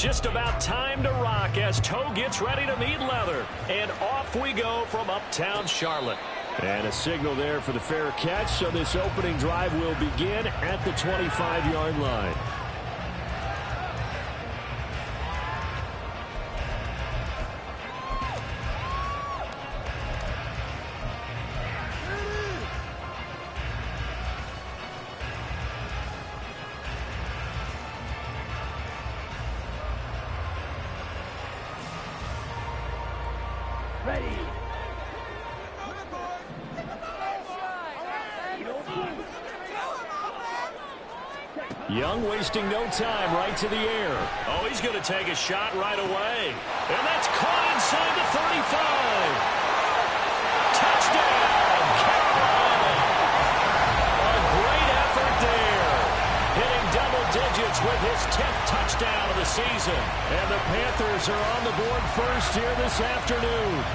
just about time to rock as toe gets ready to meet leather. And off we go from uptown Charlotte. And a signal there for the fair catch, so this opening drive will begin at the 25-yard line. Young wasting no time, right to the air. Oh, he's going to take a shot right away. And that's caught inside the 35. Touchdown, Carolina. A great effort there. Hitting double digits with his 10th touchdown of the season. And the Panthers are on the board first here this afternoon.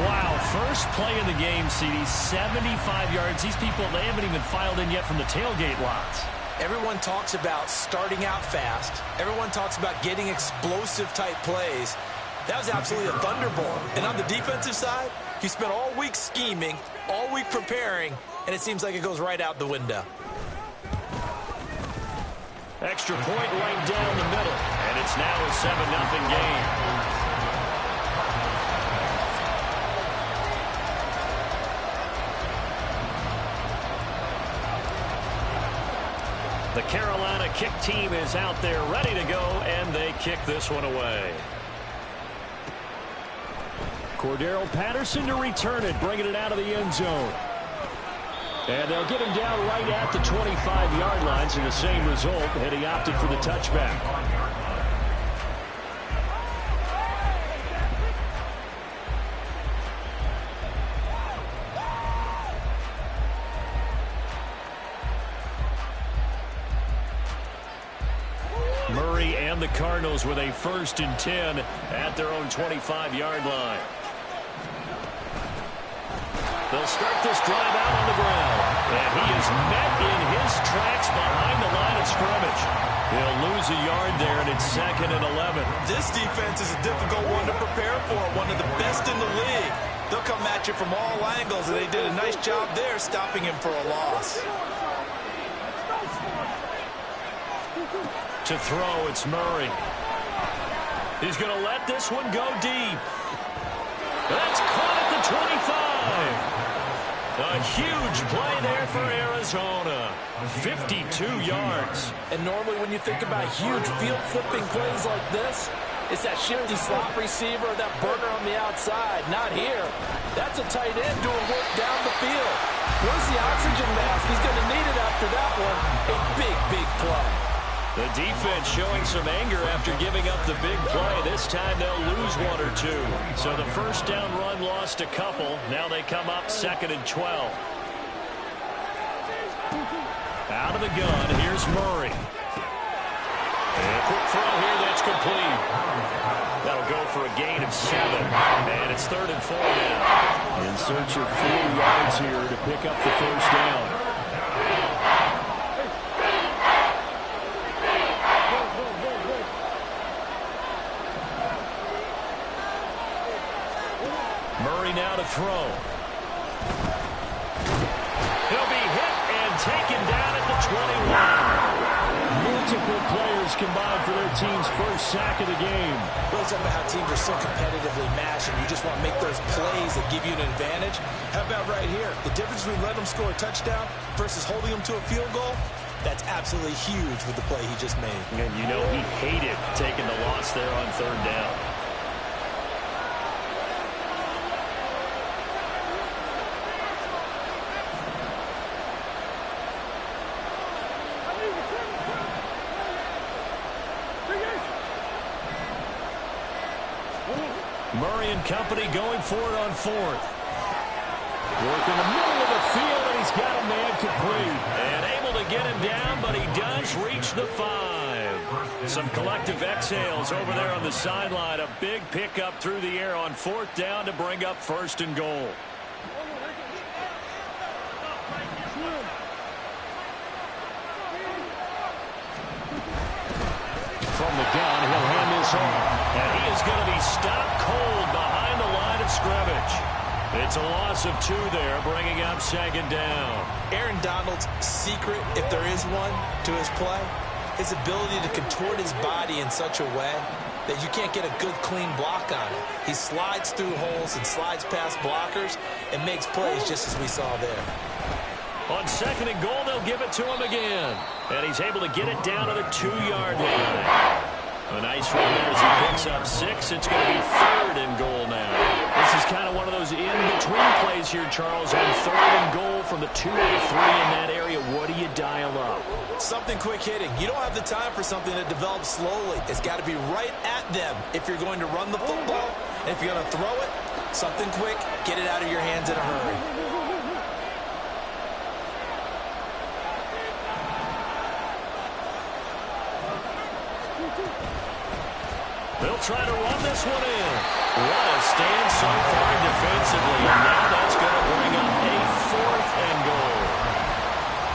Wow, first play of the game, CD, 75 yards. These people, they haven't even filed in yet from the tailgate lots. Everyone talks about starting out fast. Everyone talks about getting explosive-type plays. That was absolutely a thunderbolt. And on the defensive side, you spent all week scheming, all week preparing, and it seems like it goes right out the window. Extra point right down the middle, and it's now a 7-0 game. The Carolina kick team is out there ready to go, and they kick this one away. Cordero Patterson to return it, bringing it out of the end zone. And they'll get him down right at the 25-yard line, so the same result, and he opted for the touchback. And the Cardinals with a 1st and 10 at their own 25-yard line. They'll start this drive out on the ground. And he is met in his tracks behind the line of scrimmage. He'll lose a yard there, and it's 2nd and 11. This defense is a difficult one to prepare for, one of the best in the league. They'll come at you from all angles, and they did a nice job there stopping him for a loss. To throw, it's Murray. He's going to let this one go deep. That's caught at the 25. A huge play there for Arizona. 52 yards. And normally when you think about huge field-flipping plays like this, it's that shifty slot receiver, that burner on the outside. Not here. That's a tight end doing work down the field. Where's the oxygen mask? He's going to need it after that one. A big, big play. The defense showing some anger after giving up the big play. This time they'll lose 1 or 2. So the first down run lost a couple. Now they come up 2nd and 12. Out of the gun, here's Murray. And a quick throw here that's complete. That'll go for a gain of 7. And it's 3rd and 4 now. In search of 4 yards here to pick up the first down. Now to throw. He'll be hit and taken down at the 21. Multiple players combined for their team's first sack of the game. Really talking about how teams are so competitively matched and you just want to make those plays that give you an advantage. How about right here? The difference between letting them score a touchdown versus holding them to a field goal, that's absolutely huge with the play he just made. And you know he hated taking the loss there on 3rd down. Murray and company going for it on 4th. Work in the middle of the field, and he's got a man complete. And able to get him down, but he does reach the 5. Some collective exhales over there on the sideline. A big pickup through the air on 4th down to bring up 1st and goal. the gun. He'll hand this off. And he is going to be stopped cold behind the line of scrimmage. It's a loss of 2 there, bringing up 2nd down. Aaron Donald's secret, if there is one, to his play, his ability to contort his body in such a way that you can't get a good, clean block on it. He slides through holes and slides past blockers and makes plays just as we saw there. On 2nd and goal, they'll give it to him again. And he's able to get it down to the 2-yard line. A nice run there as he picks up 6. It's going to be 3rd and goal now. This is kind of one of those in-between plays here, Charles. On 3rd and goal from the 2 to the 3 in that area, what do you dial up? Something quick hitting. You don't have the time for something that develops slowly. It's got to be right at them if you're going to run the football. And if you're going to throw it, something quick, get it out of your hands in a hurry. They'll try to run this one in. What a stand so far defensively. And now that's going to bring up a 4th and goal.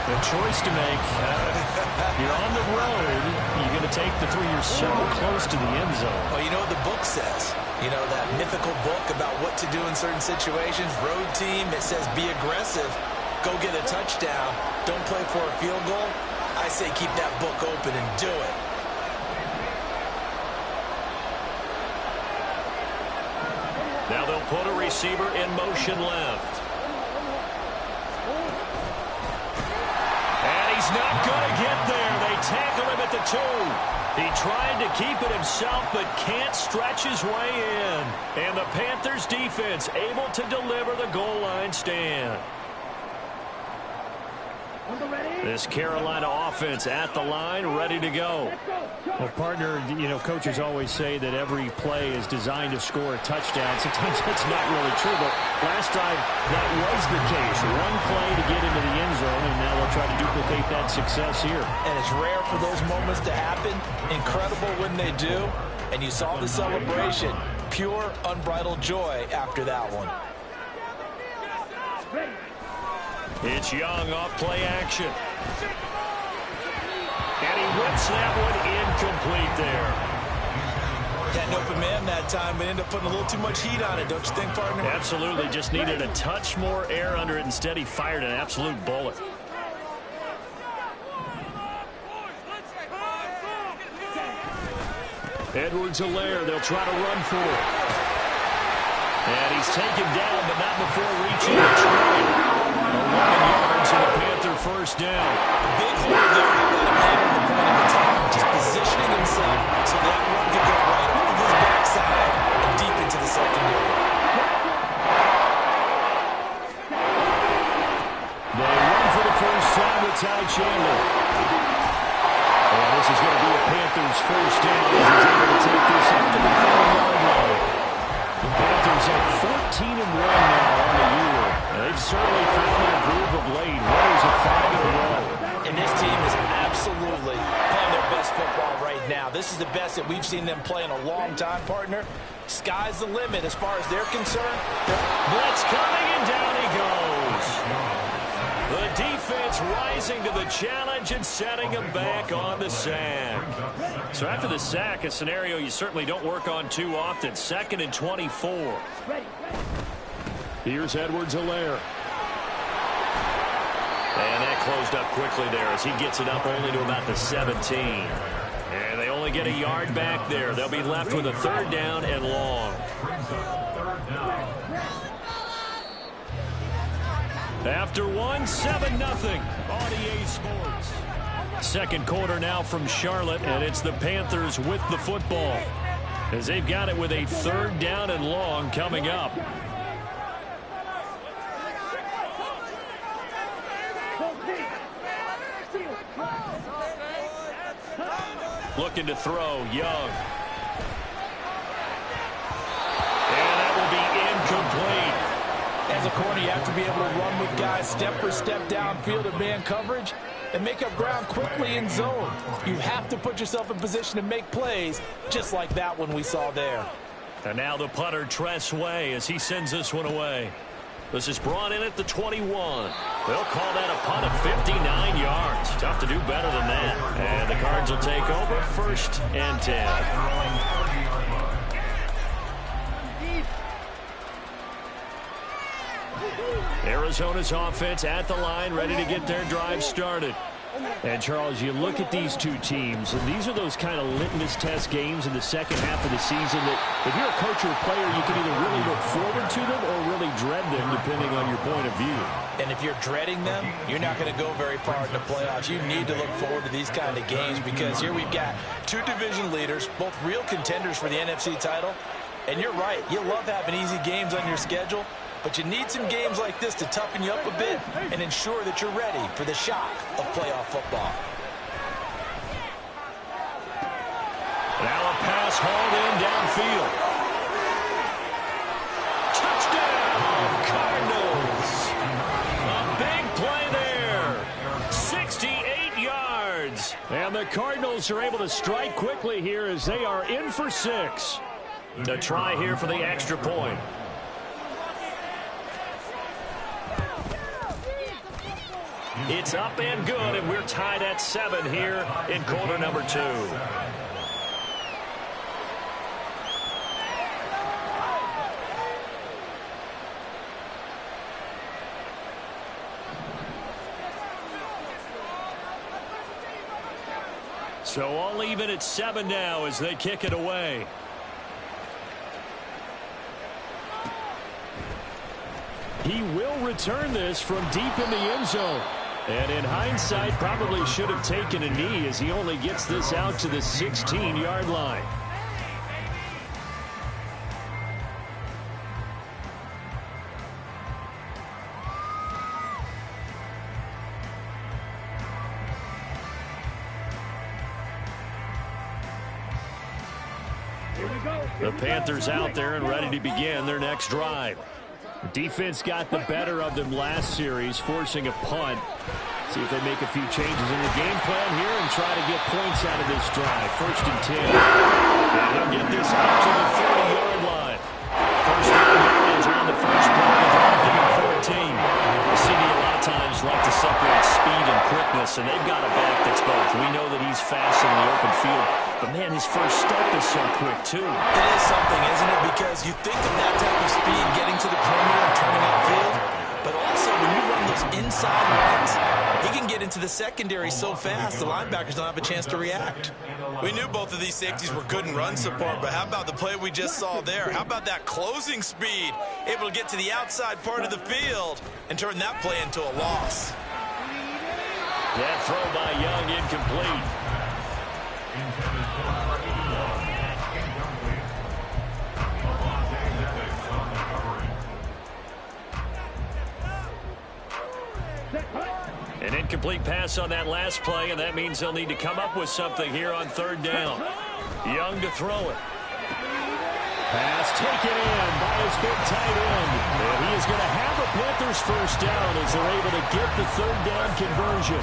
A choice to make. You're on the road. You're going to take the 3. You're so close to the end zone. Well, you know what the book says. You know, that mythical book about what to do in certain situations. Road team, it says be aggressive. Go get a touchdown. Don't play for a field goal. I say keep that book open and do it. Now they'll put a receiver in motion left. And he's not going to get there. They tackle him at the 2. He tried to keep it himself, but can't stretch his way in. And the Panthers defense able to deliver the goal line stand. This Carolina offense at the line, ready to go. Well, partner, you know, coaches always say that every play is designed to score a touchdown. Sometimes that's not really true, but last drive, that was the case. One play to get into the end zone, and now they'll try to duplicate that success here. And it's rare for those moments to happen. Incredible when they do. And you saw the celebration. Pure, unbridled joy after that one. It's Young off play action. And he whips that one incomplete there. Had an open man that time, but ended up putting a little too much heat on it, don't you think, partner? Absolutely. Just needed a touch more air under it. Instead, he fired an absolute bullet. Edwards-Helaire, they'll try to run for it. And he's taken down, but not before reaching the tray. 11 yards and a Panther first down. Big hole there. He let him handle the point of attack. Just positioning himself so that one could go right off of his backside and deep into the secondary. They run for the first time with Ty Chandler. And this is going to be a Panthers first down as he's able to take this up to the 40-yard line. The Panthers have 14-1 now on the year. They've certainly found their groove of late. Winners of 5 in a row. And this team is absolutely playing their best football right now. This is the best that we've seen them play in a long time, partner. Sky's the limit as far as they're concerned. Blitz coming, and down he goes. The defense rising to the challenge and setting him back on the sack. So after the sack, a scenario you certainly don't work on too often. 2nd and 24. Here's Edwards-Helaire. And that closed up quickly there as he gets it up only to about the 17. And they only get a yard back there. They'll be left with a 3rd down and long. After 7-0 on EA Sports. 2nd quarter now from Charlotte, and it's the Panthers with the football as they've got it with a 3rd down and long coming up. Looking to throw, Young. And that will be incomplete. As a corner, you have to be able to run with guys step for step downfield in man coverage and make up ground quickly in zone. You have to put yourself in position to make plays, just like that one we saw there. And now the punter, Tress Way, as he sends this one away. This is brought in at the 21. They'll call that a punt of 59 yards. Tough to do better than that. And the Cards will take over 1st and 10. Arizona's offense at the line, ready to get their drive started. And, Charles, you look at these two teams, and these are those kind of litmus test games in the second half of the season that if you're a coach or a player, you can either really look forward to them or really dread them, depending on your point of view. And if you're dreading them, you're not going to go very far in the playoffs. You need to look forward to these kind of games because here we've got two division leaders, both real contenders for the NFC title. And you're right, you love having easy games on your schedule. But you need some games like this to toughen you up a bit and ensure that you're ready for the shock of playoff football. Now a pass hauled in downfield. Touchdown, Cardinals. A big play there. 68 yards. And the Cardinals are able to strike quickly here as they are in for 6. To try here for the extra point. It's up and good, and we're tied at 7 here in quarter number 2. So all even at 7 now as they kick it away. He will return this from deep in the end zone. And in hindsight, probably should have taken a knee as he only gets this out to the 16-yard line. The Panthers out there and ready to begin their next drive. Defense got the better of them last series, forcing a punt. See if they make a few changes in the game plan here and try to get points out of this drive. 1st and 10. And they'll get this up to the 30-yard line. First down yardage on the first play. They're 14. The CD a lot of times like to separate speed and quickness, and they've got a back that's both. We know that he's fast in the open field, but man, his first step is so quick too. It is something, isn't it? Because you think of that type of speed getting to the perimeter and turning upfield, but also when you run those inside runs, he can get into the secondary so fast the linebackers don't have a chance to react. We knew both of these safeties were good in run support, but how about the play we just saw there? How about that closing speed? Able to get to the outside part of the field and turn that play into a loss. That throw by Young incomplete. An incomplete pass on that last play, and that means they'll need to come up with something here on 3rd down. Young to throw it. Pass taken in by his big tight end. And he is going to have a Panthers first down as they're able to get the 3rd down conversion.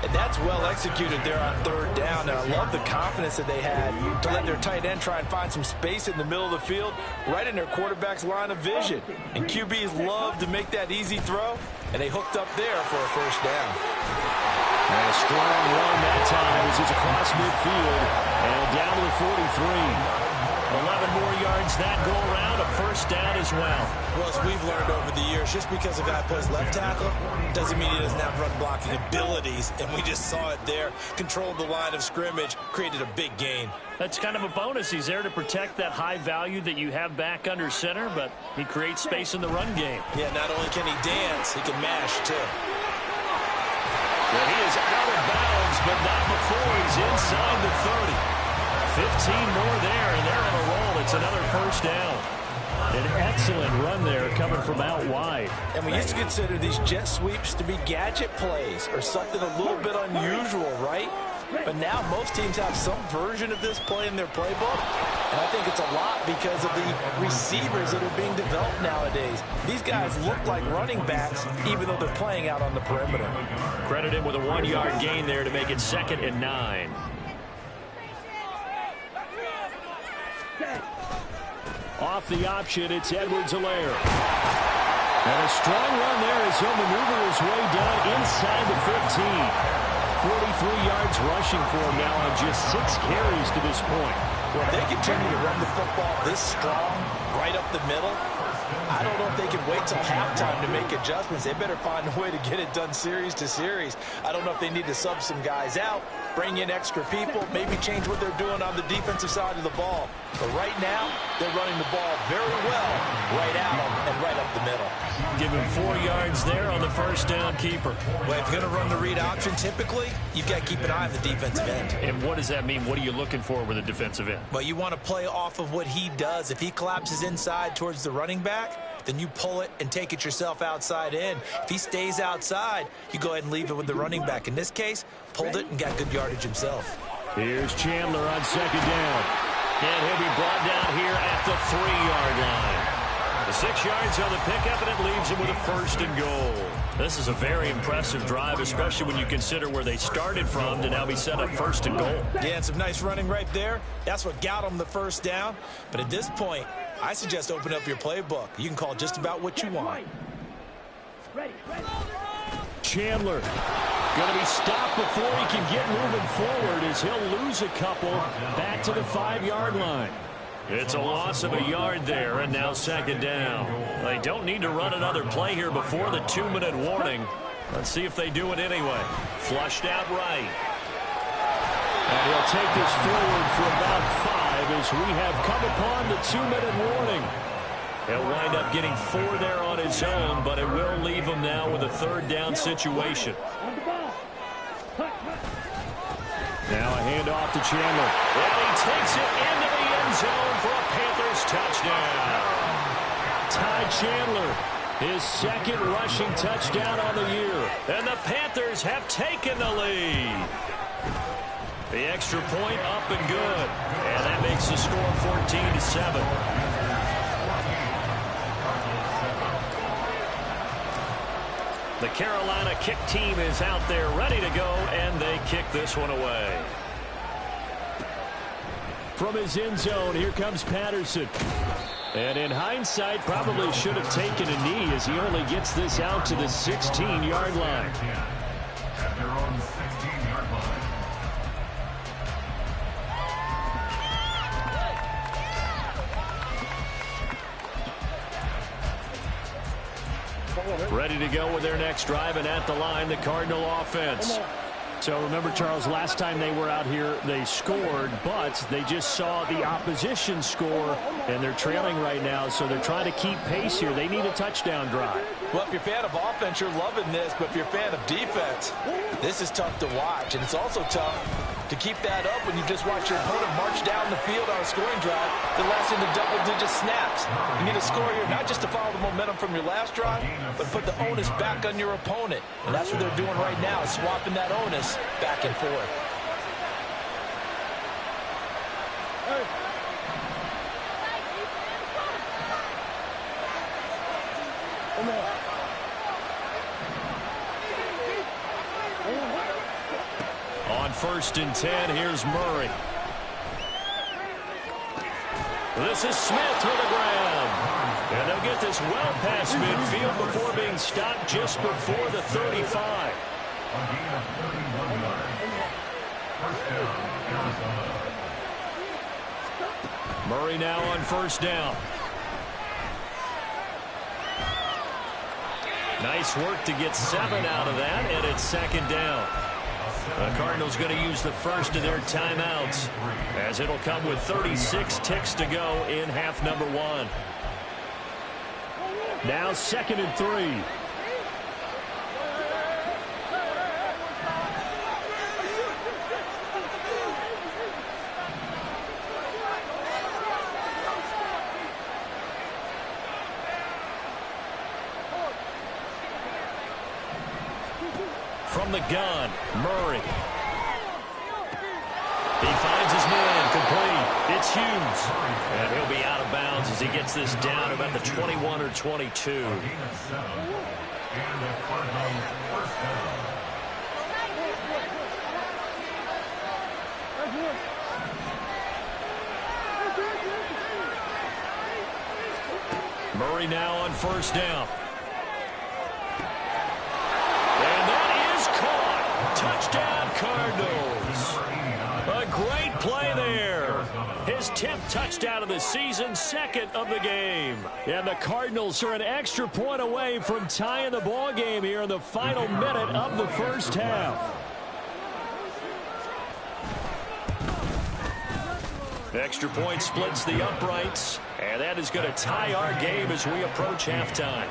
And that's well executed there on 3rd down. And I love the confidence that they had to let their tight end try and find some space in the middle of the field, right in their quarterback's line of vision. And QBs love to make that easy throw, and they hooked up there for a first down. And a strong run that time as it's across midfield and down to the 43. 11 more yards that go around, a first down as well. Well, as we've learned over the years, just because a guy plays left tackle doesn't mean he doesn't have run blocking abilities, and we just saw it there. Controlled the line of scrimmage, created a big gain. That's kind of a bonus. He's there to protect that high value that you have back under center, but he creates space in the run game. Yeah, not only can he dance, he can mash, too. Well, he is out of bounds, but not before he's inside the 30. 15 more there, and they're on a roll. It's another first down. An excellent run there coming from out wide. And we used to consider these jet sweeps to be gadget plays or something a little bit unusual, right? But now most teams have some version of this play in their playbook. And I think it's a lot because of the receivers that are being developed nowadays. These guys look like running backs even though they're playing out on the perimeter. Credit him with a 1-yard gain there to make it 2nd and 9. Off the option, it's Edwards-Helaire. And a strong run there as he'll maneuver his way down inside the 15. 43 yards rushing for him now on just 6 carries to this point. Well, if they continue to run the football this strong, right up the middle, I don't know if they can wait till halftime to make adjustments. They better find a way to get it done series to series. I don't know if they need to sub some guys out, bring in extra people, maybe change what they're doing on the defensive side of the ball. But right now, they're running the ball very well right at them and right up the middle. Give him 4 yards there on the first down keeper. Well, if you're going to run the read option, typically, you've got to keep an eye on the defensive end. And what does that mean? What are you looking for with a defensive end? Well, you want to play off of what he does. If he collapses inside towards the running back, then you pull it and take it yourself outside in. If he stays outside, you go ahead and leave it with the running back. In this case, pulled it and got good yardage himself. Here's Chandler on second down. And he'll be brought down here at the 3-yard line. The 6 yards on the pickup, and it leaves him with a first and goal. This is a very impressive drive, especially when you consider where they started from to now be set up first and goal. Yeah, and some nice running right there. That's what got them the first down. But at this point, I suggest open up your playbook. You can call just about what you want. Chandler going to be stopped before he can get moving forward as he'll lose a couple back to the 5-yard line. It's a loss of a yard there, and now second down. They don't need to run another play here before the 2-minute warning. Let's see if they do it anyway. Flushed out right. And he'll take this forward for about 5 as we have come upon the 2-minute warning. He'll wind up getting 4 there on his own, but it will leave him now with a 3rd down situation. Now a handoff to Chandler. And he takes it into the end zone for a Panthers touchdown. Ty Chandler, his 2nd rushing touchdown on the year. And the Panthers have taken the lead. The extra point up and good. And that makes the score 14-7. The Carolina kick team is out there ready to go, and they kick this one away. From his end zone, here comes Patterson. And in hindsight, probably should have taken a knee as he only gets this out to the 16-yard line. Ready to go with their next drive, and at the line, the Cardinal offense. So remember, Charles, last time they were out here, they scored, but they just saw the opposition score, and they're trailing right now, so they're trying to keep pace here. They need a touchdown drive. Well, if you're a fan of offense, you're loving this, but if you're a fan of defense, this is tough to watch, and it's also tough to keep that up when you just watch your opponent march down the field on a scoring drive that lasts into double-digit snaps. You need a score here, not just to follow the momentum from your last drive, but put the onus back on your opponent. And that's what they're doing right now, is swapping that onus back and forth. On 1st and 10, here's Murray. This is Smith with a grab. And they'll get this well past midfield before being stopped just before the 35. Murray now on 1st down. Nice work to get 7 out of that, and it's 2nd down. The Cardinals going to use the first of their timeouts, as it'll come with 36 ticks to go in half number 1. Now 2nd and 3. From the gun, Murray. He finds his man, complete. It's Hughes. And he'll be out of bounds as he gets this down about the 21 or 22. Murray now on 1st down. Cardinals. A great play there. His 10th touchdown of the season, second of the game. And the Cardinals are an extra point away from tying the ball game here in the final minute of the first half. Extra point splits the uprights, and that is going to tie our game as we approach halftime.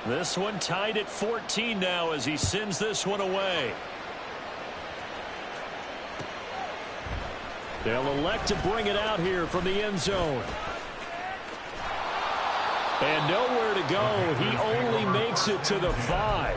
This one tied at 14 now as he sends this one away. They'll elect to bring it out here from the end zone. And nowhere to go. He only makes it to the 5.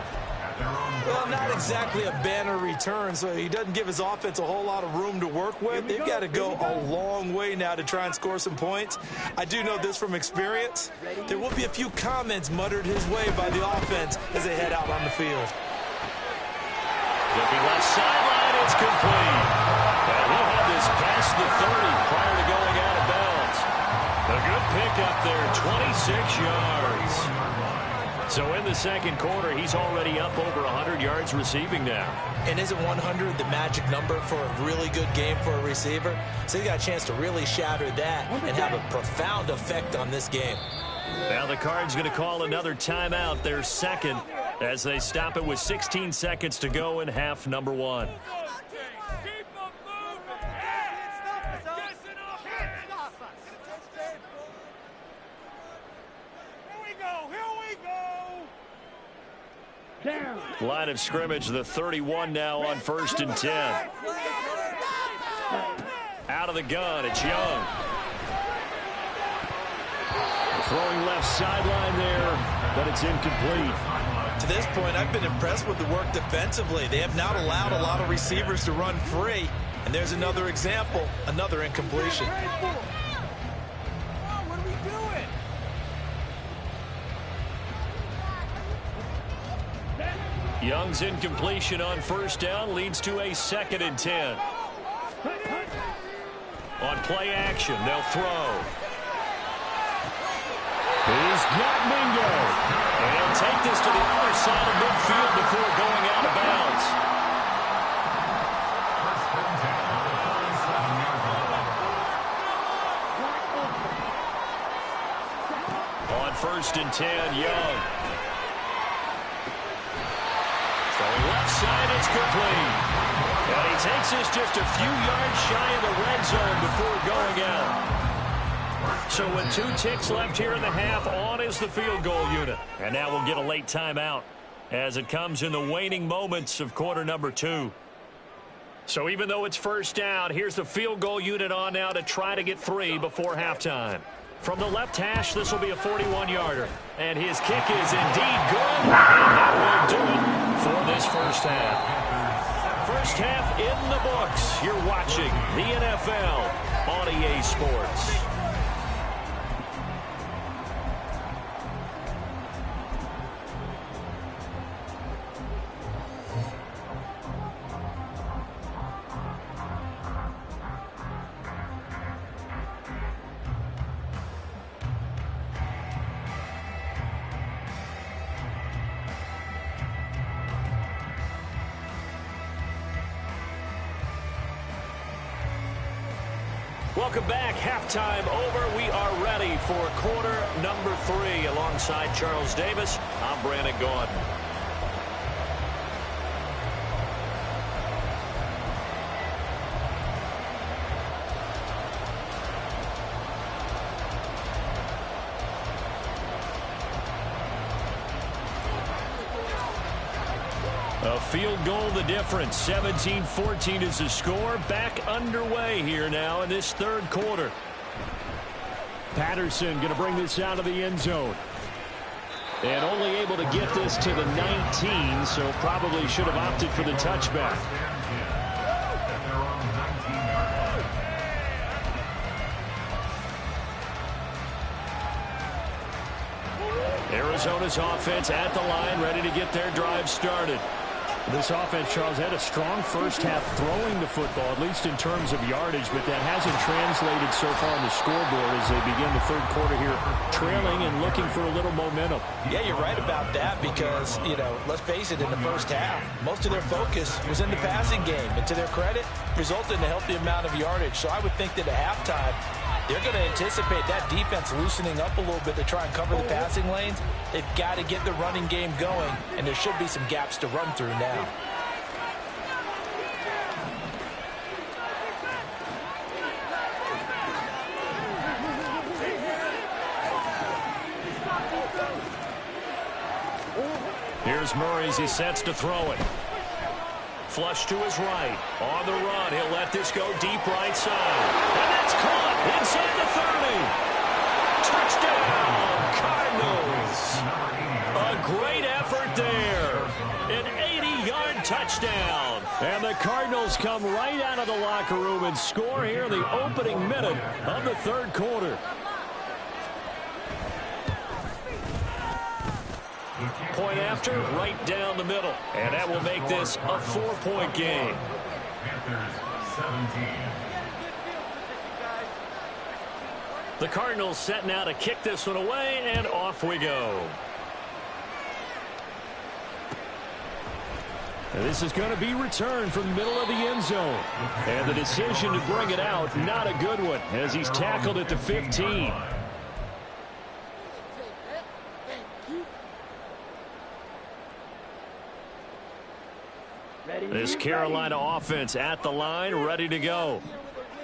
Well, not exactly a banner return, so he doesn't give his offense a whole lot of room to work with. They've got to go a long way now to try and score some points. I do know this from experience. There will be a few comments muttered his way by the offense as they head out on the field. Looking left sideline, it's complete. And he'll have this past the 30 prior to going out of bounds. A good pickup there, 26 yards. So in the second quarter, he's already up over 100 yards receiving now. And isn't 100 the magic number for a really good game for a receiver? So he got a chance to really shatter that and have a profound effect on this game. Now the Cards going to call another timeout, their second, as they stop it with 16 seconds to go in half number 1. Line of scrimmage, the 31 now on 1st and 10. Out of the gun, it's Young. Throwing left sideline there, but it's incomplete. To this point, I've been impressed with the work defensively. They have not allowed a lot of receivers to run free. And there's another example, another incompletion. Young's incompletion on 1st down leads to a 2nd and 10. On play action, they'll throw. He's got Mingo. And he'll take this to the other side of midfield before going out of bounds. On 1st and 10, Young. Left side, it's complete. And he takes this just a few yards shy of the red zone before going out. So with 2 ticks left here in the half, on is the field goal unit. And now we'll get a late timeout as it comes in the waning moments of quarter number 2. So even though it's 1st down, here's the field goal unit on now to try to get 3 before halftime. From the left hash, this will be a 41-yarder. And his kick is indeed good. And that will do it for this first half. First half in the books. You're watching the NFL on EA Sports. Welcome back. Halftime over. We are ready for quarter number 3. Alongside Charles Davis, I'm Brandon Gaudin. A field goal the difference. 17-14 is the score. Back underway here now in this third quarter. Patterson going to bring this out of the end zone. And only able to get this to the 19, so probably should have opted for the touchback. Arizona's offense at the line, ready to get their drive started. This offense, Charles, had a strong first half throwing the football, at least in terms of yardage, but that hasn't translated so far on the scoreboard as they begin the third quarter here, trailing and looking for a little momentum. Yeah, you're right about that because, you know, let's face it, in the first half, most of their focus was in the passing game. And to their credit, resulted in a healthy amount of yardage. So I would think that at halftime, they're going to anticipate that defense loosening up a little bit to try and cover the passing lanes. They've got to get the running game going, and there should be some gaps to run through now. Here's Murray as he sets to throw it. Flush to his right. On the run, he'll let this go deep right side. And that's caught inside the 30. Touchdown, Cardinals. A great effort there. An 80-yard touchdown. And the Cardinals come right out of the locker room and score here in the opening minute of the third quarter. Point after, right down the middle. And that will make this a 4-point game. The Cardinals set now to kick this one away, and off we go. And this is going to be returned from the middle of the end zone. And the decision to bring it out, not a good one, as he's tackled at the 15. This Carolina offense at the line, ready to go.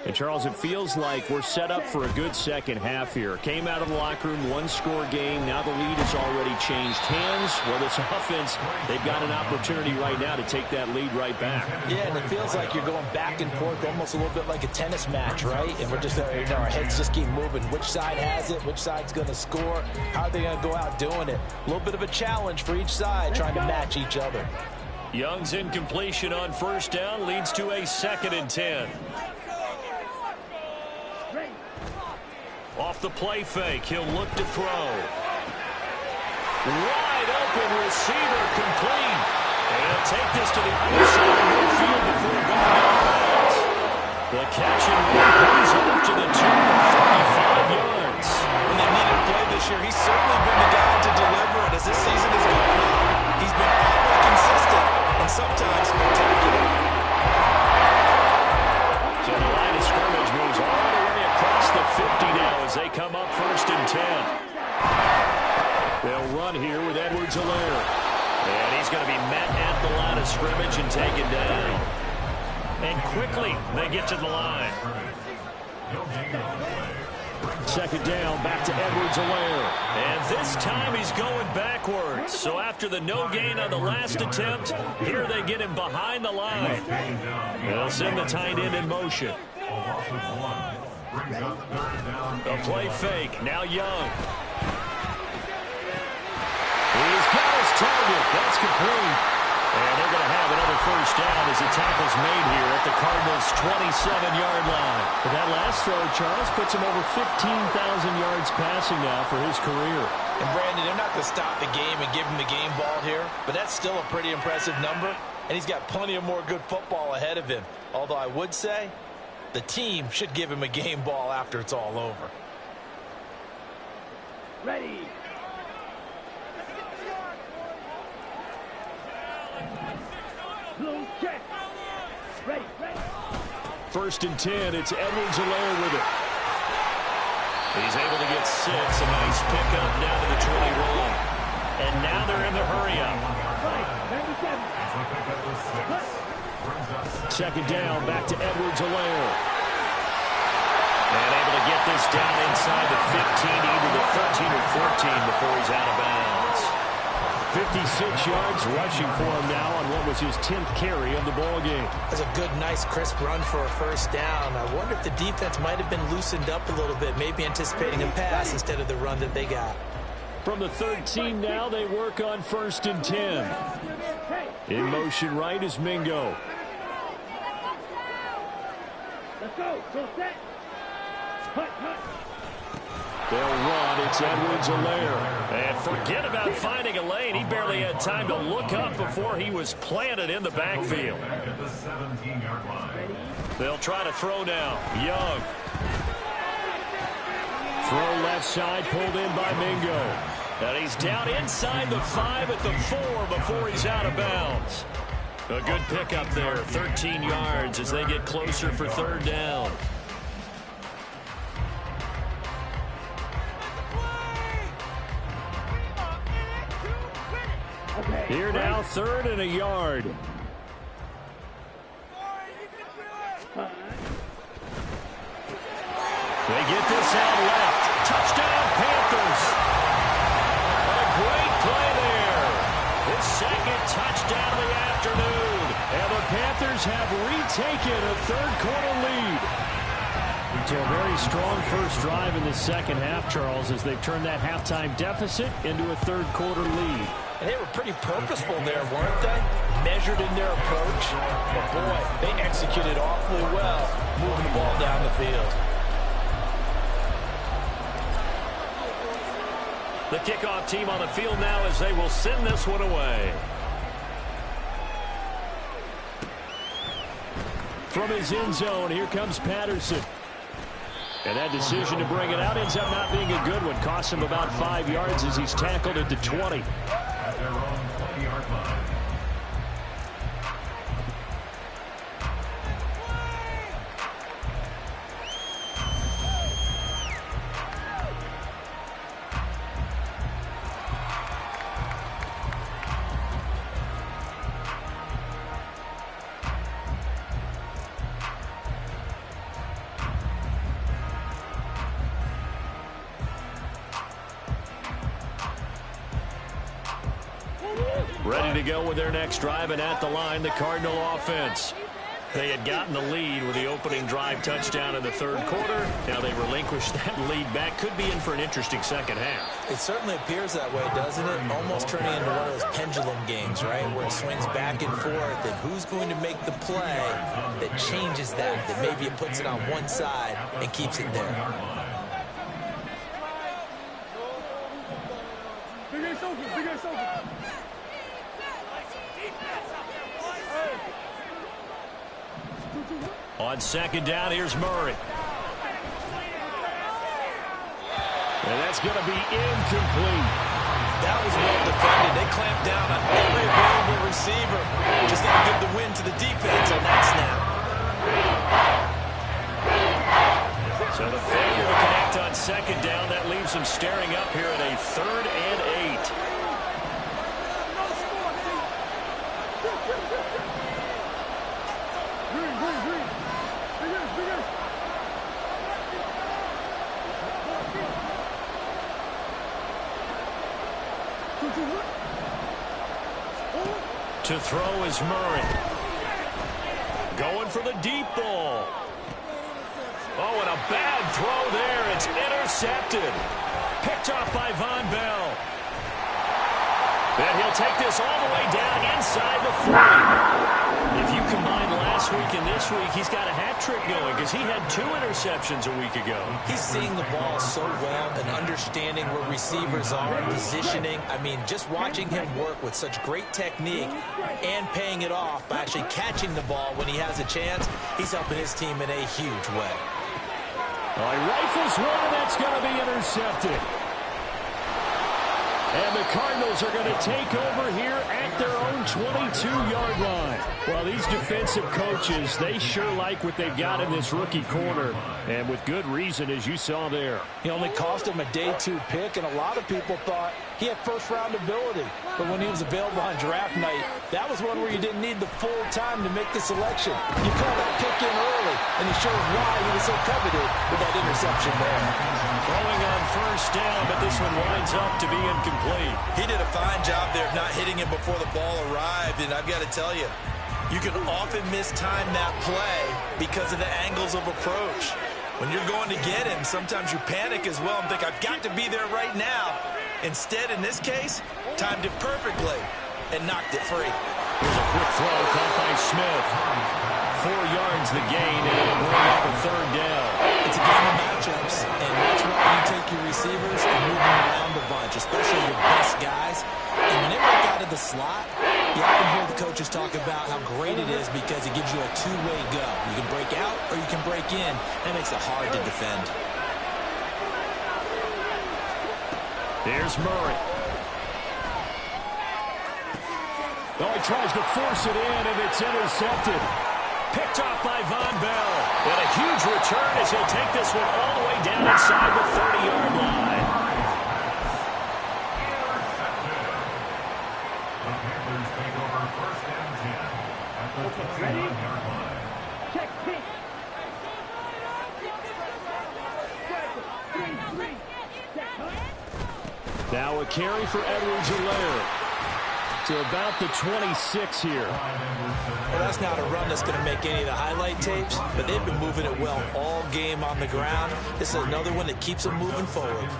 And, Charles, it feels like we're set up for a good second half here. Came out of the locker room, one-score game. Now the lead has already changed hands. Well, this offense, they've got an opportunity right now to take that lead right back. Yeah, and it feels like you're going back and forth, almost a little bit like a tennis match, right? And we're just, you know, our heads just keep moving. Which side has it? Which side's going to score? How are they going to go out doing it? A little bit of a challenge for each side, trying to match each other. Young's incompletion on first down leads to a 2nd and 10. Off the play fake, he'll look to throw. Wide open receiver, complete. And he'll take this to the other side of the field before going out of bounds. The catch and run comes off to the 35 yards. When they needed a play this year, he's certainly been the guy to deliver it. As this season has gone on, he's been awfully consistent and sometimes spectacular. So the line of scrimmage moves all the way across the 50 now as they come up 1st and 10. They'll run here with Edwards-Helaire. And he's going to be met at the line of scrimmage and taken down. And quickly they get to the line. 2nd down, back to Edwards-Helaire. And this time he's going backwards. So after the no gain on the last attempt, here they get him behind the line. They'll send the tight end in motion. A play fake, now Young. He's got his target, that's complete. And they're going to have another first down as the tackle's made here at the Cardinals' 27-yard line. But that last throw, Charles, puts him over 15,000 yards passing now for his career. And, Brandon, they're not going to stop the game and give him the game ball here, but that's still a pretty impressive number, and he's got plenty of more good football ahead of him. Although I would say the team should give him a game ball after it's all over. Ready. 1st and 10, it's Edwards-Helaire with it. He's able to get 6, a nice pickup down to the 21. And now they're in the hurry-up. 2nd down, back to Edwards-Helaire. And able to get this down inside the 15, either the 13 or 14 before he's out of bounds. 56 yards rushing for him now on what was his 10th carry of the ball game. That's a good, nice, crisp run for a first down. I wonder if the defense might have been loosened up a little bit, maybe anticipating a pass instead of the run that they got. From the 13 now, they work on 1st and 10. In motion right is Mingo. Let's go. Go set. Hut, hut. They'll run. It's Edwards-Helaire. And forget about finding a lane. He barely had time to look up before he was planted in the backfield. They'll try to throw now. Young. Throw left side, pulled in by Mingo. And he's down inside the 5 at the 4 before he's out of bounds. A good pickup there, 13 yards as they get closer for third down. Here now, 3rd and a yard. They get this out left. Touchdown, Panthers. What a great play there. His 2nd touchdown of the afternoon. And the Panthers have retaken a 3rd-quarter lead. So a very strong first drive in the second half, Charles, as they've turned that halftime deficit into a 3rd-quarter lead. And they were pretty purposeful there, weren't they? Measured in their approach. But, boy, they executed awfully well, moving the ball down the field. The kickoff team on the field now as they will send this one away. From his end zone, here comes Patterson. And that decision to bring it out ends up not being a good one. Costs him about 5 yards as he's tackled at the 20. At their own 20-yard line. Ready to go with their next drive, and at the line, the Cardinal offense. They had gotten the lead with the opening drive touchdown in the 3rd quarter. Now they relinquished that lead back. Could be in for an interesting second half. It certainly appears that way, doesn't it? Almost turning into one of those pendulum games, right? Where it swings back and forth, and who's going to make the play that changes that maybe it puts it on one side and keeps it there. On 2nd down, here's Murray. And that's going to be incomplete. That was well defended. They clamped down on every available receiver. Just didn't give the win to the defense on that snap. So the failure to connect on 2nd down, that leaves them staring up here at a 3rd and 8. To throw is Murray. Going for the deep ball. Oh, and a bad throw there. It's intercepted. Picked off by Von Bell. And he'll take this all the way down inside the 40. If you combine last week and this week, he's got a hat trick going because he had 2 interceptions a week ago. He's seeing the ball so well and understanding where receivers are, positioning. I mean, just watching him work with such great technique and paying it off by actually catching the ball when he has a chance, he's helping his team in a huge way. Well, he rifles one, that's going to be intercepted. And the Cardinals are going to take over here at their own 22-yard line. Well, these defensive coaches, they sure like what they've got in this rookie corner. And with good reason, as you saw there. He only cost him a day 2 pick, and a lot of people thought he had first-round ability. But when he was available on draft night, that was one where you didn't need the full time to make the selection. You call that pick in early, and it shows why he was so coveted with that interception there. Throwing on 1st down, but this one winds up to be incomplete. He did a fine job there of not hitting him before the ball arrived, and I've got to tell you, you can often mistime that play because of the angles of approach. When you're going to get him, sometimes you panic as well and think, I've got to be there right now. Instead, in this case, timed it perfectly and knocked it free. Here's a quick throw caught by Smith. 4 yards the gain, and it'll bring up a 3rd down. It's a game of matchups, and that's why You take your receivers and move them around the bunch, especially your best guys. And when they work out of the slot, you often hear the coaches talk about how great it is because it gives you a two-way go. You can break out or you can break in. That makes it hard to defend. Here's Murray. Oh, he tries to force it in, and it's intercepted. Picked off by Von Bell. And a huge return as he'll take this one all the way down inside the 30-yard line. The Panthers take over first and 10 at the 29-yard line. Check, kick. Now a carry for Edwards-Helaire to about the 26 here. Well, that's not a run that's going to make any of the highlight tapes, but they've been moving it well all game on the ground. This is another one that keeps them moving forward.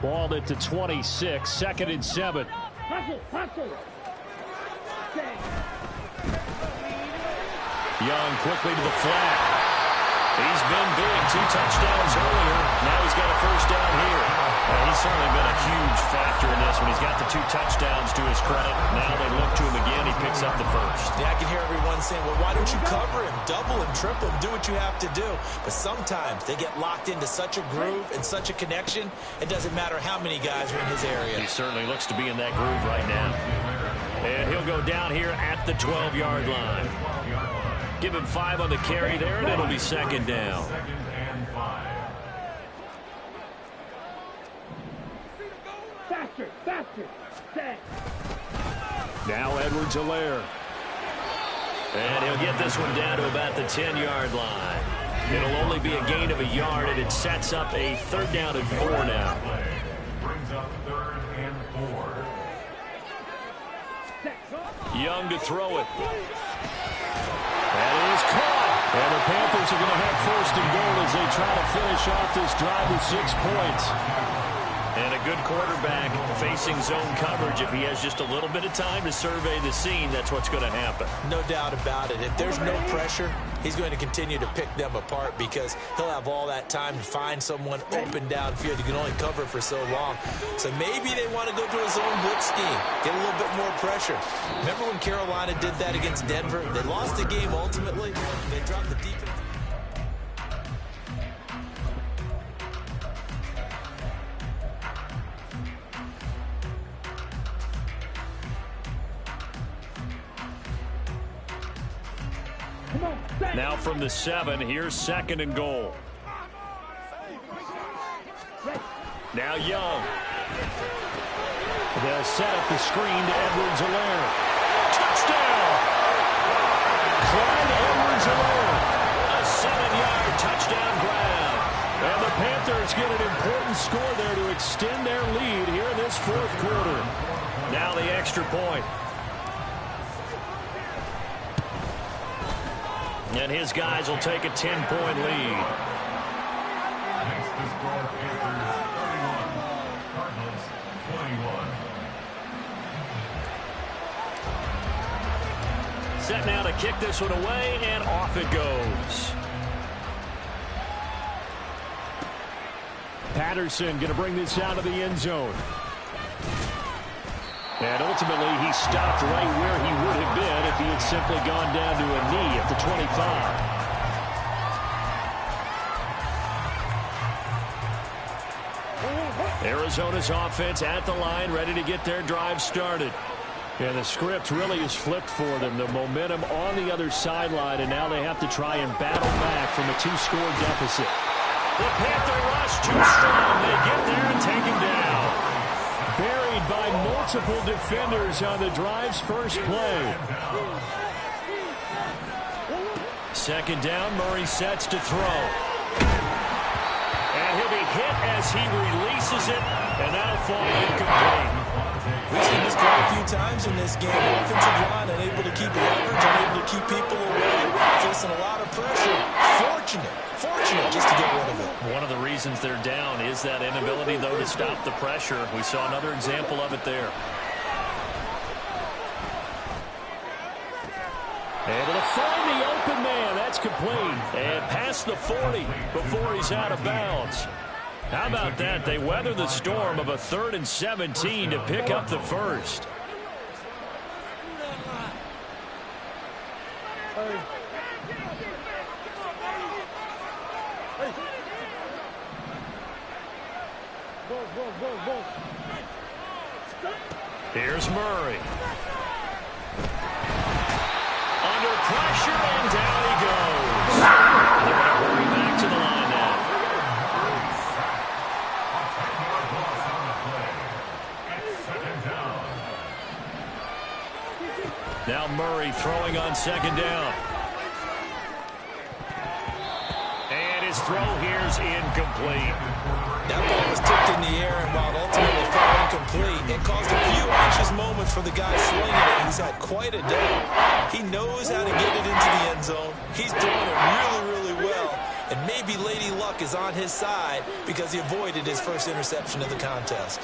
Balled it to 26, 2nd and 7. Young quickly to the flat. He's been big, 2 touchdowns earlier. Now he's got a first down here. Well, he's certainly been a huge factor in this one. He's got the 2 touchdowns to his credit. Now they look to him again. He picks up the first. Yeah, I can hear everyone saying, well, why don't you cover him, double him, triple him, do what you have to do. But sometimes they get locked into such a groove and such a connection, it doesn't matter how many guys are in his area. He certainly looks to be in that groove right now. And he'll go down here at the 12-yard line. Give him 5 on the carry there, and it'll be 2nd down. Faster, faster. Set. Now Edwards-Helaire. And he'll get this one down to about the 10-yard line. It'll only be a gain of a yard, and it sets up a 3rd down and 4 now. Brings up 3rd and 4. Young to throw it. That is caught. And the Panthers are going to have 1st and goal as they try to finish off this drive with 6 points. And a good quarterback facing zone coverage. If he has just a little bit of time to survey the scene, that's what's going to happen. No doubt about it. If there's no pressure, he's going to continue to pick them apart because he'll have all that time to find someone open downfield. You can only cover for so long. So maybe they want to go to a zone blitz scheme, get a little bit more pressure. Remember when Carolina did that against Denver? They lost the game ultimately. They dropped the defense. Now from the 7, here's 2nd and goal. Now Young. They'll set up the screen to Edwards-Helaire. Touchdown! Clyde Edwards-Helaire. A 7-yard touchdown grab. And the Panthers get an important score there to extend their lead here in this 4th quarter. Now the extra point. And his guys will take a 10-point lead. Next to score Panthers 31, Cardinals 21. Set now to kick this one away, and off it goes. Patterson going to bring this out of the end zone. And ultimately, he stopped right where he would have been if he had simply gone down to a knee at the 25. Arizona's offense at the line, ready to get their drive started. And the script really is flipped for them. The momentum on the other sideline, and now they have to try and battle back from a 2-score deficit. The Panther rush too strong. They get there and take him down. Buried by multiple defenders on the drive's first play. 2nd down, Murray sets to throw. And he'll be hit as he releases it, and that'll fall incomplete. We've seen this quite a few times in this game. Offensive line unable to keep leverage, unable to keep people away, facing a lot of pressure. Fortunate just to get rid of it. One of the reasons they're down is that inability, though, to stop the pressure. We saw another example of it there. Able to find the open man. That's complete. And past the 40 before he's out of bounds. How about that? They weather the storm of a 3rd and 17 to pick up the first. Here's Murray. Under pressure, and down he goes. They're going to hurry back to the line now. Now Murray throwing on 2nd down. And his throw here's incomplete. That ball was tipped in the air, and while it ultimately fell incomplete, it caused a few anxious moments for the guy swinging it. He's had quite a day. He knows how to get it into the end zone. He's doing it really, really well. And maybe Lady Luck is on his side because he avoided his first interception of the contest.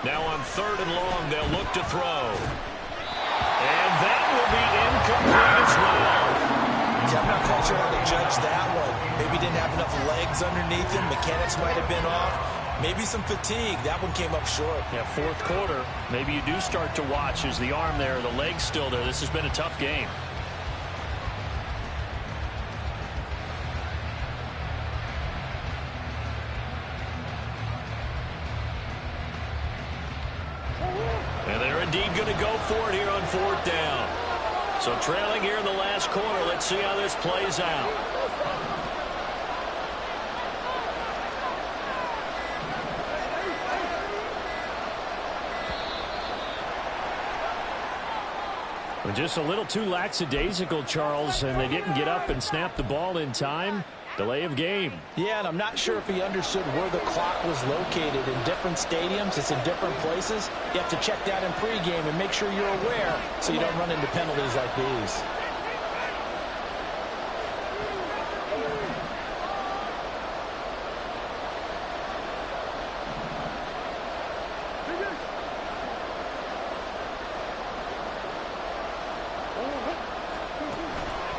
Now on 3rd and long, they'll look to throw. And that will be incomplete as well. I'm not quite sure how to judge that one. Maybe didn't have enough legs underneath him. Mechanics might have been off. Maybe some fatigue. That one came up short. Yeah, 4th quarter. Maybe you do start to watch as the arm there, the leg's still there. This has been a tough game. And they're indeed going to go for it here on 4th down. So trailing here in the last quarter. Let's see how this plays out. Well, just a little too lackadaisical, Charles, and they didn't get up and snap the ball in time. Delay of game. Yeah, and I'm not sure if he understood where the clock was located. In different stadiums, it's in different places. You have to check that in pregame and make sure you're aware so you don't run into penalties like these.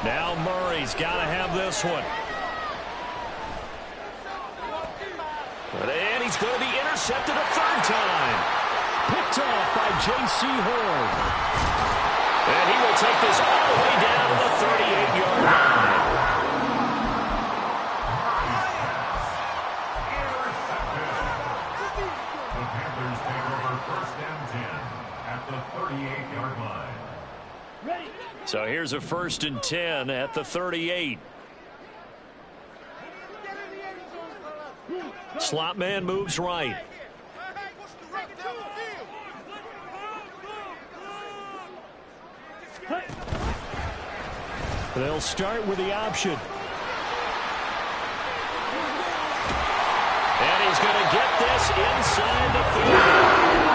Now Murray's got to have this one. And he's going to be intercepted a 3rd time. Picked off by J.C. Horn. And he will take this all the way down to the 38-yard line. The Panthers take over 1st and 10 at the 38-yard line. So here's a 1st and 10 at the 38. Slot man moves right. They'll start with the option. And he's going to get this inside the 30.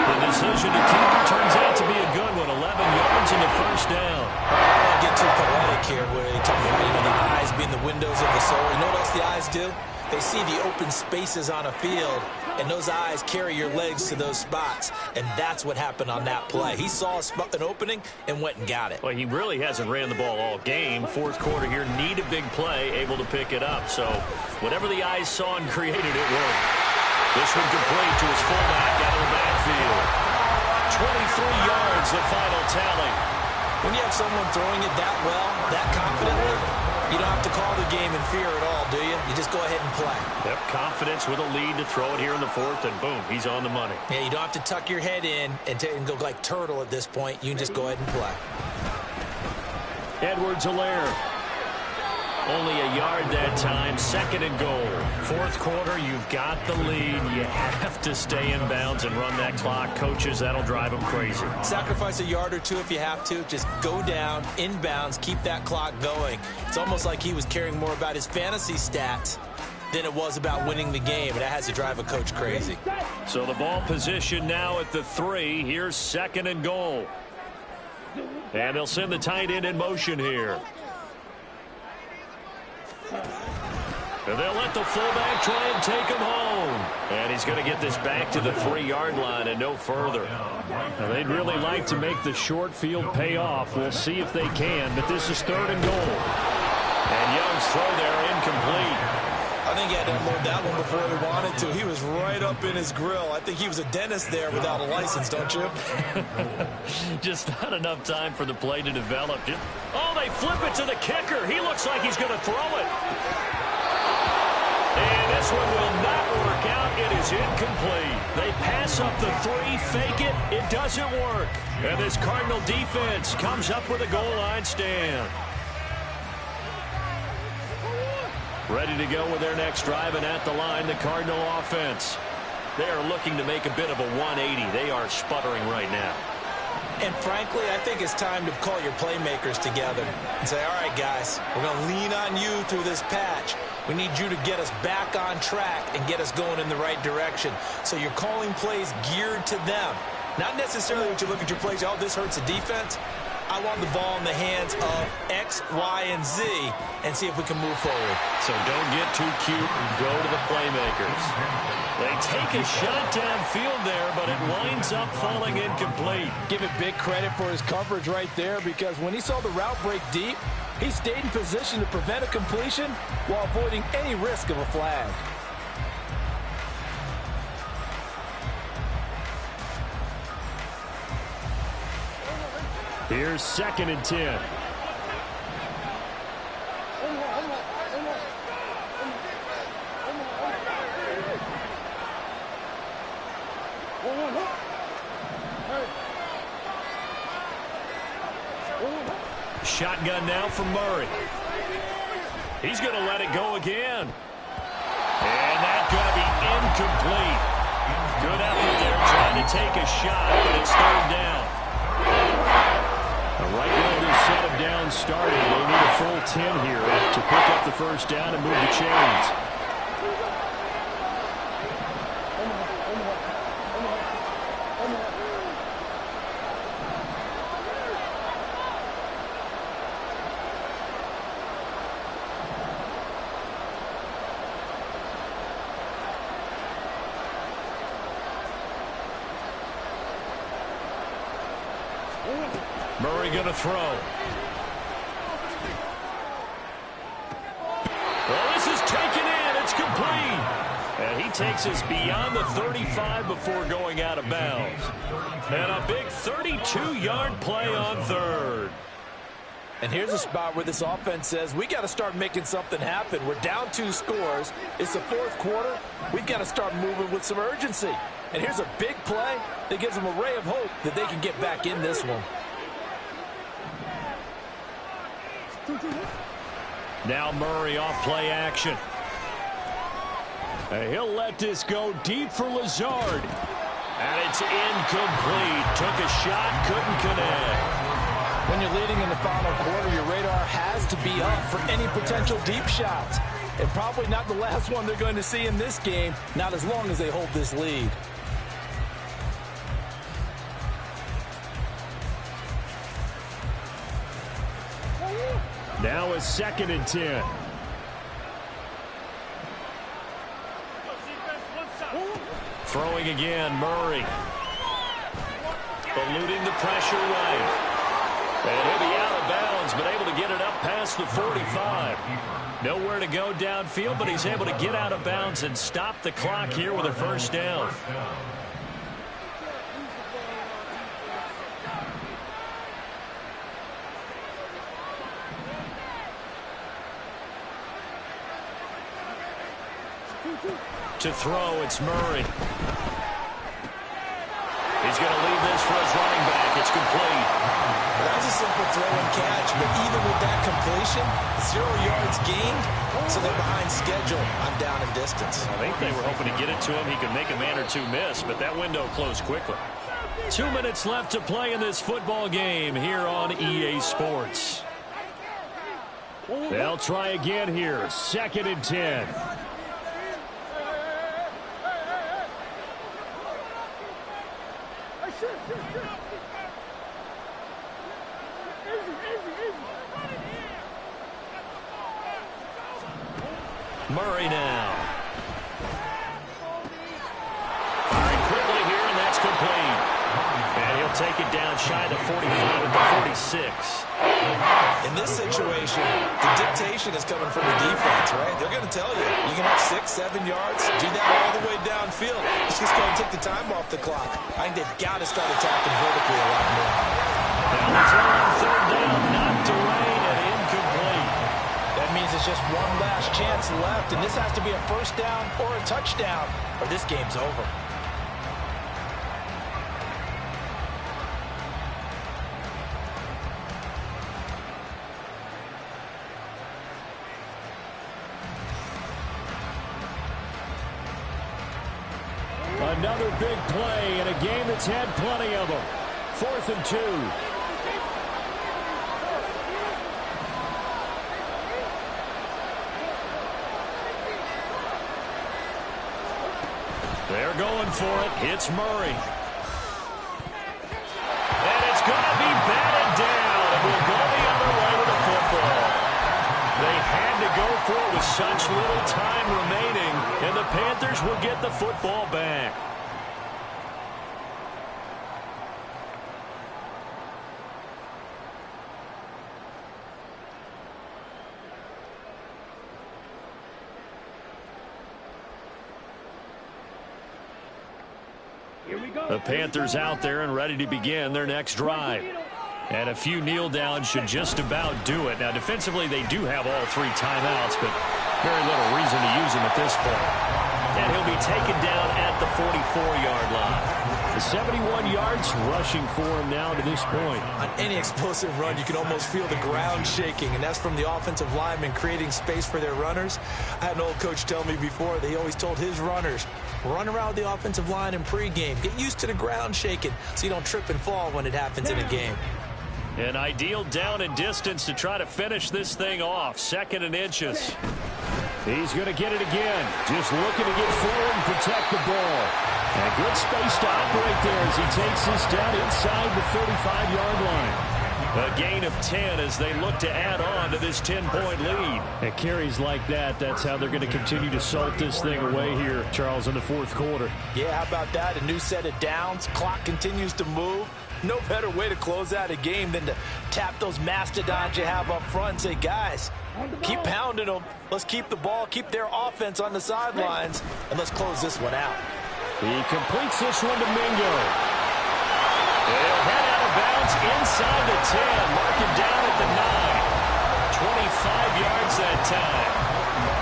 The decision to keep it turns out to be a good one. 11 yards and a 1st down. I don't want to get too poetic here where they talk about the eyes being the windows of the soul. You know what else the eyes do? They see the open spaces on a field, and those eyes carry your legs to those spots, and that's what happened on that play. He saw an opening and went and got it. Well, he really hasn't ran the ball all game. 4th quarter here, need a big play, able to pick it up. So whatever the eyes saw and created, it worked. This one complete to his fullback out of the backfield. 23 yards, the final tally. When you have someone throwing it that well, that confidently, you don't have to call the game in fear at all, do you? You just go ahead and play. Yep, confidence with a lead to throw it here in the 4th, and boom, he's on the money. Yeah, you don't have to tuck your head in and go like turtle at this point. You can just go ahead and play. Edwards-Helaire. Only a yard that time, 2nd and goal. 4th quarter, you've got the lead. You have to stay in bounds and run that clock. Coaches, that'll drive them crazy. Sacrifice a yard or two if you have to. Just go down, in bounds, keep that clock going. It's almost like he was caring more about his fantasy stats than it was about winning the game, and that has to drive a coach crazy. So the ball position now at the 3. Here's 2nd and goal. And they'll send the tight end in motion here. And they'll let the fullback try and take him home. And he's going to get this back to the 3-yard line and no further. Now, they'd really like to make the short field pay off. We'll see if they can, but this is 3rd and goal. And Young's throw there incomplete. I think he had to unload that one before he wanted to. He was right up in his grill. I think he was a dentist there without a license, don't you? Just not enough time for the play to develop. Oh, they flip it to the kicker. He looks like he's going to throw it. And this one will not work out. It is incomplete. They pass up the 3, fake it. It doesn't work. And this Cardinal defense comes up with a goal line stand. Ready to go with their next drive, and at the line, the Cardinal offense. They are looking to make a bit of a 180. They are sputtering right now. And frankly, I think it's time to call your playmakers together and say, all right, guys, we're going to lean on you through this patch. We need you to get us back on track and get us going in the right direction. So you're calling plays geared to them. Not necessarily when you look at your plays, oh, this hurts the defense. I want the ball in the hands of X, Y, and Z and see if we can move forward. So don't get too cute and go to the playmakers. They take a shot downfield there, but it winds up falling incomplete. Give it big credit for his coverage right there, because when he saw the route break deep, he stayed in position to prevent a completion while avoiding any risk of a flag. Here's 2nd and 10. Shotgun now for Murray. He's going to let it go again. And that's going to be incomplete. Good effort there trying to take a shot, but it's 3rd down. The right Raiders set him down starting. They need a full 10 here to pick up the 1st down and move the chains. Murray going to throw. Well, this is taken in. It's complete. And he takes us beyond the 35 before going out of bounds. And a big 32-yard play on 3rd. And here's a spot where this offense says, we got to start making something happen. We're down 2 scores. It's the 4th quarter. We've got to start moving with some urgency. And here's a big play that gives them a ray of hope that they can get back in this one. Now Murray off play action. And he'll let this go deep for Lazard. And it's incomplete. Took a shot, couldn't connect. When you're leading in the final quarter, your radar has to be up for any potential deep shots. And probably not the last one they're going to see in this game, not as long as they hold this lead. Now a 2nd and 10. Throwing again, Murray. Eluding the pressure right. And he'll be out of bounds, but able to get it up past the 45. Nowhere to go downfield, but he's able to get out of bounds and stop the clock here with a 1st down. To throw, it's Murray. He's going to leave this for his running back. It's complete. That was a simple throw and catch, but even with that completion, 0 yards gained, so they're behind schedule on down and distance. I think they were hoping to get it to him. He could make a man or 2 miss, but that window closed quickly. 2 minutes left to play in this football game here on EA Sports. They'll try again here. 2nd and 10. Murray now. take it down shy of the 45 at the 46. In this situation, the dictation is coming from the defense, right? They're going to tell you, you can have 6, 7 yards, do that all the way downfield. Let's just go and take the time off the clock. I think they've got to start attacking vertically a lot more. Now the throw on third down, knocked away and incomplete. That means it's just one last chance left, and this has to be a first down or a touchdown, or this game's over. Another big play in a game that's had plenty of them. 4th and 2. They're going for it. It's Murray. And it's going to be batted down. And will go the other way with the football. They had to go for it with such little time remaining. And the Panthers will get the football back. The Panthers out there and ready to begin their next drive. And a few kneel downs should just about do it. Now, defensively, they do have all 3 timeouts, but very little reason to use them at this point. And he'll be taken down at the 44-yard line. The 71 yards rushing for him now to this point. On any explosive run, you can almost feel the ground shaking, and that's from the offensive linemen creating space for their runners. I had an old coach tell me before that he always told his runners, run around the offensive line in pregame. Get used to the ground shaking so you don't trip and fall when it happens in a game. An ideal down and distance to try to finish this thing off. 2nd and inches. He's going to get it again. Just looking to get forward and protect the ball. And a good space to operate there as he takes this down inside the 35-yard line. A gain of 10 as they look to add on to this 10-point lead. At carries like that, that's how they're going to continue to salt this thing away here, Charles, in the 4th quarter. Yeah, how about that? A new set of downs. Clock continues to move. No better way to close out a game than to tap those mastodons you have up front and say, guys, keep pounding them. Let's keep the ball, keep their offense on the sidelines, and let's close this one out. He completes this one to Mingo. They'll head out of bounds inside the 10. Mark him down at the 9. 25 yards that time.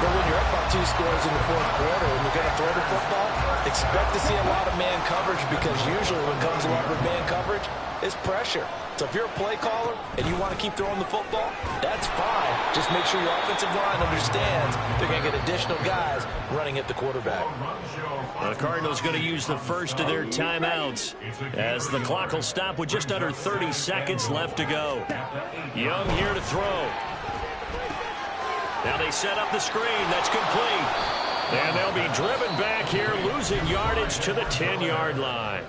But when you're up by 2 scores in the 4th quarter and you're going to throw the football, expect to see a lot of man coverage, because usually what comes along with man coverage is pressure. So if you're a play caller and you want to keep throwing the football, that's fine. Just make sure your offensive line understands they're going to get additional guys running at the quarterback. The Cardinals going to use the first of their timeouts as the clock will stop with just under 30 seconds left to go. Young here to throw. Now they set up the screen. That's complete. And they'll be driven back here, losing yardage to the 10-yard line.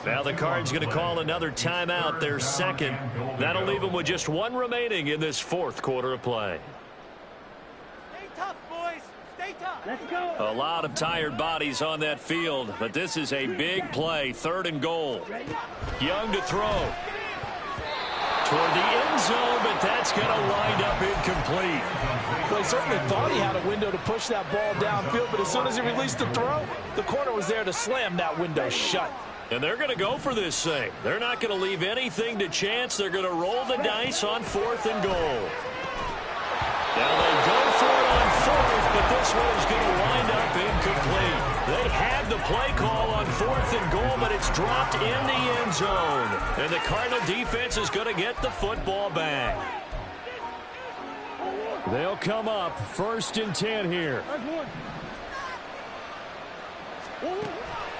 Now the Cards going to call another timeout, their 2nd. That'll leave them with just 1 remaining in this 4th quarter of play. Stay tough, boys. Stay tough. Let's go. A lot of tired bodies on that field, but this is a big play, 3rd and goal. Young to throw. Toward the end zone, but that's going to wind up incomplete. Well, he certainly thought he had a window to push that ball downfield, but as soon as he released the throw, the corner was there to slam that window shut. And they're going to go for this thing. They're not going to leave anything to chance. They're going to roll the dice on 4th and goal. Now they go for it on 4th, but this one is going to wind up incomplete. They had the play call on 4th and goal, but it's dropped in the end zone. And the Cardinal defense is going to get the football back. They'll come up 1st and 10 here.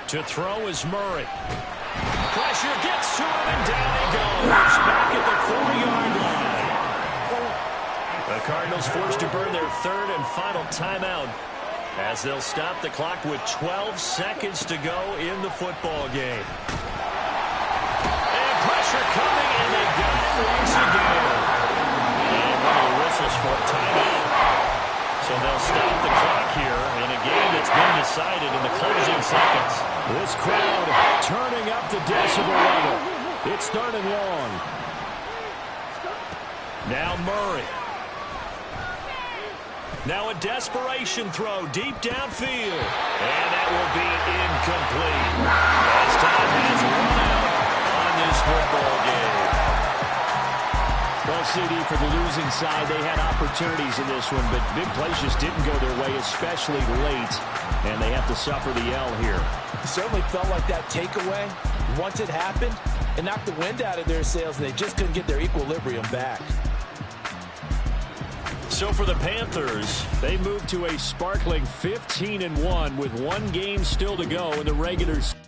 To throw is Murray. Pressure gets to him, and down he goes. Back at the 4-yard line. The Cardinals forced to burn their 3rd and final timeout as they'll stop the clock with 12 seconds to go in the football game. And pressure coming, and they got it once again. And one of the whistles for a timeout. So they'll stop the clock here in a game that's been decided in the closing seconds. This crowd turning up the decibel level. It's third and long. Now Murray. Now a desperation throw deep downfield. And that will be incomplete. As time has run out on this football game. Well, CD, for the losing side, they had opportunities in this one, but big plays just didn't go their way, especially late, and they have to suffer the L here. It certainly felt like that takeaway, once it happened, it knocked the wind out of their sails, and they just couldn't get their equilibrium back. So for the Panthers, they move to a sparkling 15-1 with one game still to go in the regular season.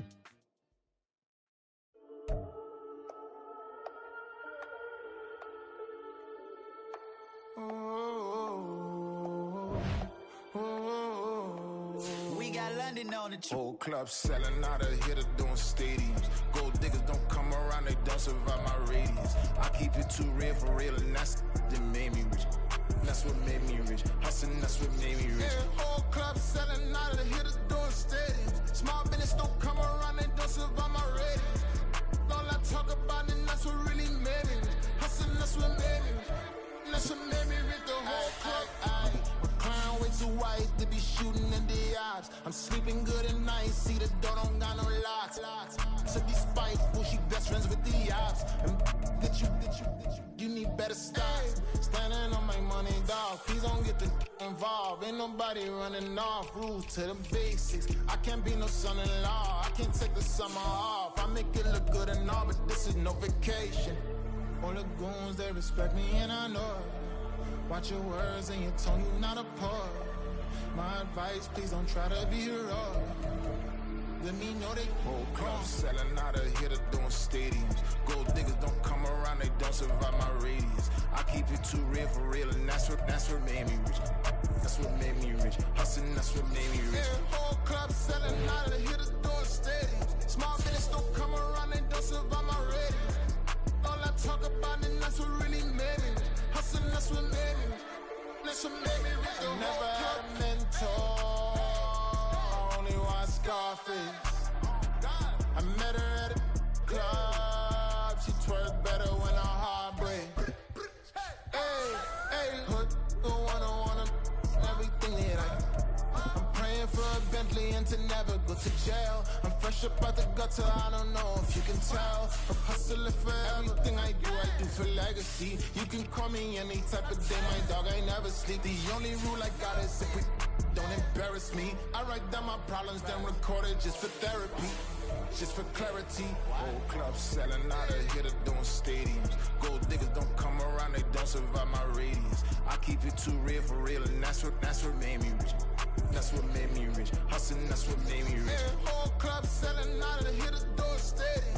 Whole club selling out of here to doing stadiums. Gold diggers don't come around, they don't survive my radius. I keep it too real for real, and that's that made me rich. That's what made me rich. Hustling, that's what made me rich. Yeah, whole club selling out of here to doing stadiums. Small business don't come around, they don't survive my radius. All I talk about, and that's what really made me rich. Hustling, that's what made me rich. That's what made me rich. The whole club. Clown way too white to be shooting in the odds. I'm sleeping good at night, see the door don't got no locks. So these spiteful, she best friends with the ops. And you need better stocks. Standing on my money, dog. Please don't get the involved. Ain't nobody running off. Rules to the basics. I can't be no son-in-law. I can't take the summer off. I make it look good and all, but this is no vacation. All the goons, they respect me and I know it. Watch your words and your tone, you not a poet. My advice, please don't try to be heroic. Let me know they whole club selling out of here to doing stadiums. Gold diggers don't come around, they don't survive my radius. I keep it too real for real, and that's what made me rich. That's what made me rich. Hustling, that's what made me rich. Yeah, whole club selling out of here to doing stadiums. Small business don't come around, they don't survive my radius. All I talk about, and that's what really made me rich. Hustling, that's what made me rich. That's what made me rich. I never had a mentor. I only watch Scarface. I met her at a club. She twerk better when her heart breaks. Hey, put the one everything that I'm praying for a Bentley and to never go to jail. I'm fresh up out the gutter, I don't know if you can tell. I'm hustling for everything I do for legacy. You can call me any type of day, my dog, I never sleep. The only rule I got is if we don't embarrass me. I write down my problems, then record it just for therapy. Just for clarity. Whole club selling out of here to doing stadiums. Gold diggers don't come around, they don't survive my radius. I keep it too real for real, and that's what made me rich. That's what made me rich. Hustling, that's what made me rich. Yeah, whole club selling out of here to doing stadiums.